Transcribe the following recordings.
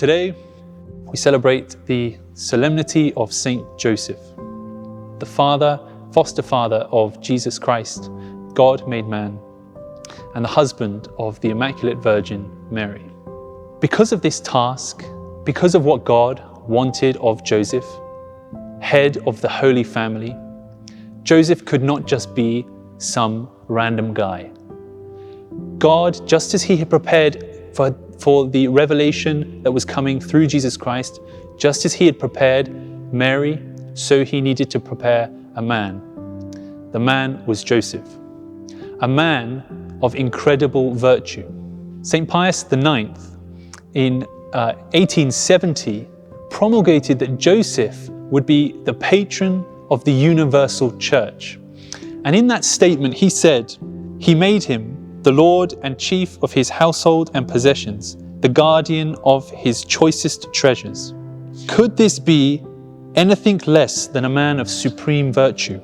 Today, we celebrate the Solemnity of St.Joseph, the foster father of Jesus Christ, God made man, and the husband of the Immaculate Virgin Mary. Because of this task, because of what God wanted of Joseph, head of the Holy Family, Joseph could not just be some random guy. God, just as he had prepared for the revelation that was coming through Jesus Christ, just as he had prepared Mary, so he needed to prepare a man. The man was Joseph, a man of incredible virtue. St. Pius IX, in 1870, promulgated that Joseph would be the patron of the universal church. And in that statement, he said, "He made him the Lord and chief of his household and possessions, the guardian of his choicest treasures." Could this be anything less than a man of supreme virtue?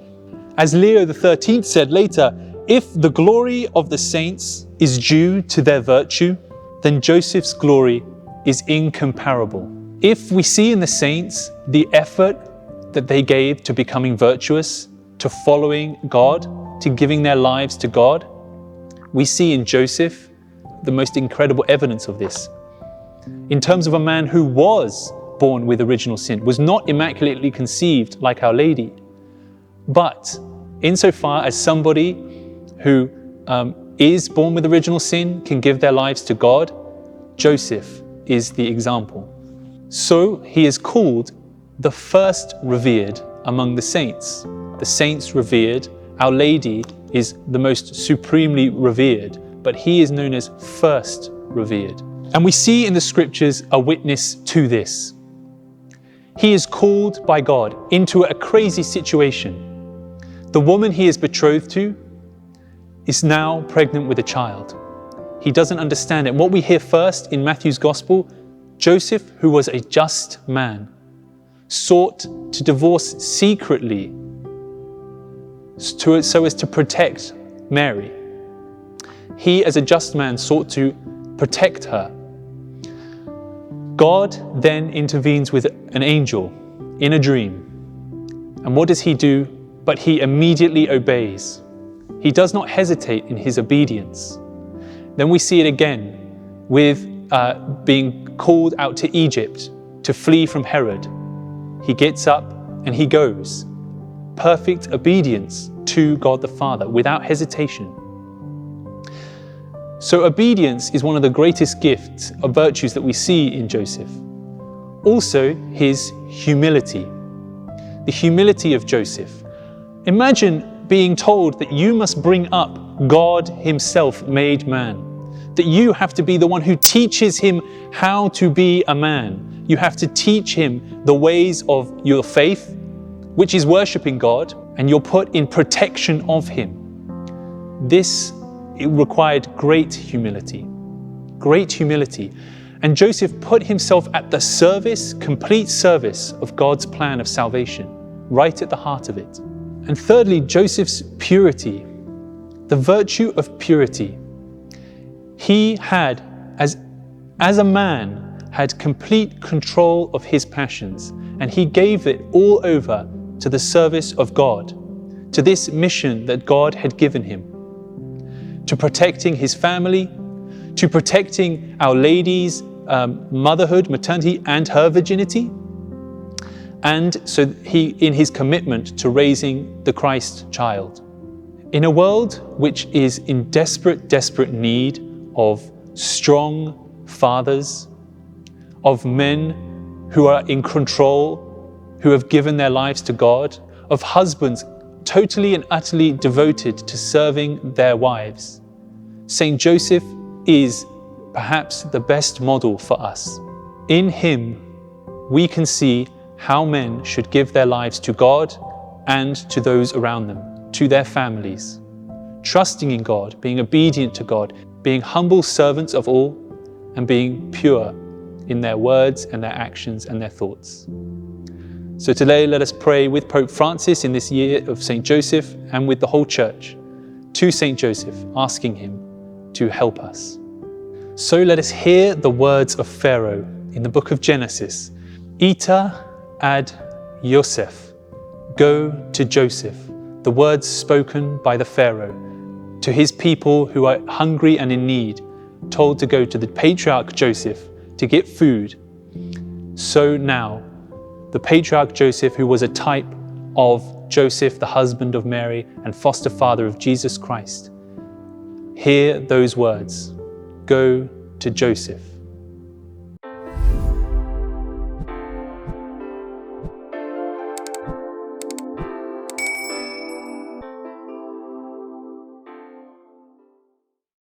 As Leo XIII said later, if the glory of the saints is due to their virtue, then Joseph's glory is incomparable. If we see in the saints the effort that they gave to becoming virtuous, to following God, to giving their lives to God, we see in Joseph the most incredible evidence of this. In terms of a man who was born with original sin, was not immaculately conceived like Our Lady, but insofar as somebody who is born with original sin can give their lives to God, Joseph is the example. So he is called the first revered among the saints. The saints revered, Our Lady is the most supremely revered, but he is known as first revered. And we see in the scriptures a witness to this. He is called by God into a crazy situation. The woman he is betrothed to is now pregnant with a child. He doesn't understand it. What we hear first in Matthew's Gospel, Joseph, who was a just man, sought to divorce secretly so as to protect Mary. He, as a just man, sought to protect her. God then intervenes with an angel in a dream. And what does he do? But he immediately obeys. He does not hesitate in his obedience. Then we see it again with being called out to Egypt to flee from Herod. He gets up and he goes. Perfect obedience to God the Father without hesitation. So obedience is one of the greatest gifts of virtues that we see in Joseph. Also, his humility. The humility of Joseph. Imagine being told that you must bring up God himself made man. That you have to be the one who teaches him how to be a man. You have to teach him the ways of your faith, which is worshipping God, and you're put in protection of him. It required great humility. Great humility. And Joseph put himself at the service, complete service of God's plan of salvation, right at the heart of it. And thirdly, Joseph's purity, the virtue of purity. He had, as a man, had complete control of his passions, and he gave it all over to the service of God, to this mission that God had given him, to protecting his family, to protecting Our Lady's motherhood, maternity, and her virginity. And so he, in his commitment to raising the Christ child. In a world which is in desperate need of strong fathers, of men who are in control, who have given their lives to God, of husbands totally and utterly devoted to serving their wives, St. Joseph is perhaps the best model for us. In him, we can see how men should give their lives to God and to those around them, to their families, trusting in God, being obedient to God, being humble servants of all, and being pure in their words and their actions and their thoughts. So today, let us pray with Pope Francis in this year of St. Joseph and with the whole Church to St. Joseph, asking him to help us. So let us hear the words of Pharaoh in the book of Genesis, Ita ad Yosef, go to Joseph, the words spoken by the Pharaoh to his people who are hungry and in need, told to go to the patriarch Joseph to get food. So now, the patriarch Joseph, who was a type of Joseph, the husband of Mary and foster father of Jesus Christ, hear those words, go to Joseph.